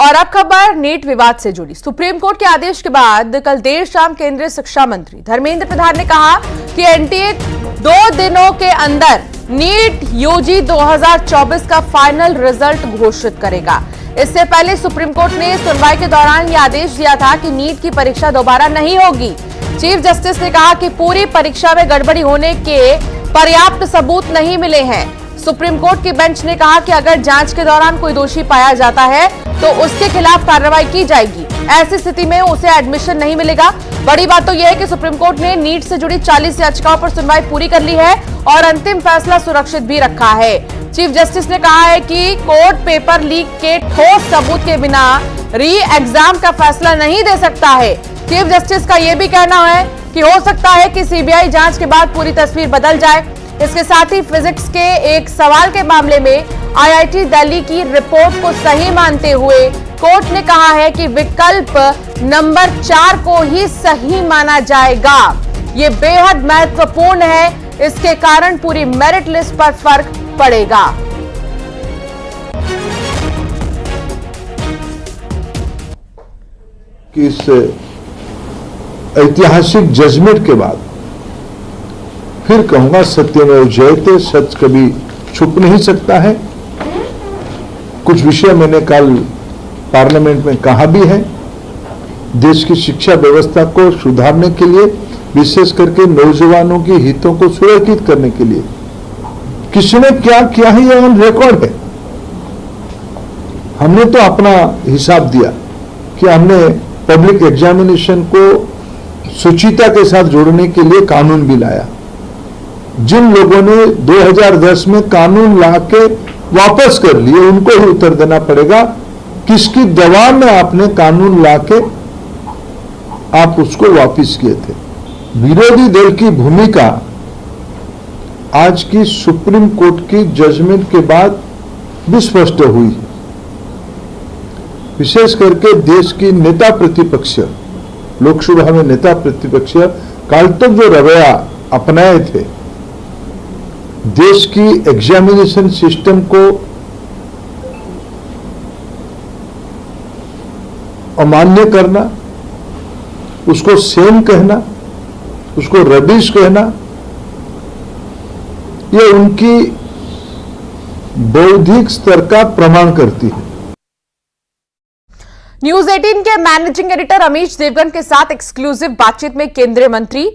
और अब खबर नीट विवाद से जुड़ी। सुप्रीम कोर्ट के आदेश के बाद कल देर शाम केंद्रीय शिक्षा मंत्री धर्मेंद्र प्रधान ने कहा कि एनटीए 2 दिनों के अंदर नीट यूजी 2024 का फाइनल रिजल्ट घोषित करेगा। इससे पहले सुप्रीम कोर्ट ने सुनवाई के दौरान यह आदेश दिया था कि नीट की परीक्षा दोबारा नहीं होगी। चीफ जस्टिस ने कहा कि पूरी परीक्षा में गड़बड़ी होने के पर्याप्त सबूत नहीं मिले हैं। सुप्रीम कोर्ट की बेंच ने कहा कि अगर जांच के दौरान कोई दोषी पाया जाता है तो उसके खिलाफ कार्रवाई की जाएगी। ऐसी स्थिति में उसे एडमिशन नहीं मिलेगा। बड़ी बात तो यह है कि सुप्रीम कोर्ट ने नीट से जुड़ी 40 याचिकाओं पर सुनवाई पूरी कर ली है और अंतिम फैसला सुरक्षित भी रखा है। चीफ जस्टिस ने कहा है कि कोर्ट पेपर लीक के ठोस सबूत के बिना री एग्जाम का फैसला नहीं दे सकता है। चीफ जस्टिस का यह भी कहना है कि हो सकता है कि सीबीआई जांच के बाद पूरी तस्वीर बदल जाए। इसके साथ ही फिजिक्स के एक सवाल के मामले में आईआईटी दिल्ली की रिपोर्ट को सही मानते हुए कोर्ट ने कहा है कि विकल्प नंबर 4 को ही सही माना जाएगा। ये बेहद महत्वपूर्ण है, इसके कारण पूरी मेरिट लिस्ट पर फर्क पड़ेगा। कि इस ऐतिहासिक जजमेंट के बाद फिर कहूंगा सत्यमेव जयते, सच कभी छुप नहीं सकता है। कुछ विषय मैंने कल पार्लियामेंट में कहा भी है। देश की शिक्षा व्यवस्था को सुधारने के लिए, विशेष करके नौजवानों के हितों को सुरक्षित करने के लिए किसने क्या किया है यह ऑन रिकॉर्ड है। हमने तो अपना हिसाब दिया कि हमने पब्लिक एग्जामिनेशन को सुचिता के साथ जोड़ने के लिए कानून भी लाया। जिन लोगों ने 2010 में कानून लाके वापस कर लिए उनको ही उत्तर देना पड़ेगा किसकी दबाव में आपने कानून लाके आप उसको वापस किए थे। विरोधी दल की भूमिका आज की सुप्रीम कोर्ट की जजमेंट के बाद भी स्पष्ट हुई। विशेष करके देश की नेता प्रतिपक्ष, लोकसभा में नेता प्रतिपक्ष कल तक जो रवैया अपनाए थे, देश की एग्जामिनेशन सिस्टम को अमान्य करना, उसको सेम कहना, उसको रबिश कहना, यह उनकी बौद्धिक स्तर का प्रमाण करती है। न्यूज 18 के मैनेजिंग एडिटर अमीश देवगन के साथ एक्सक्लूसिव बातचीत में केंद्रीय मंत्री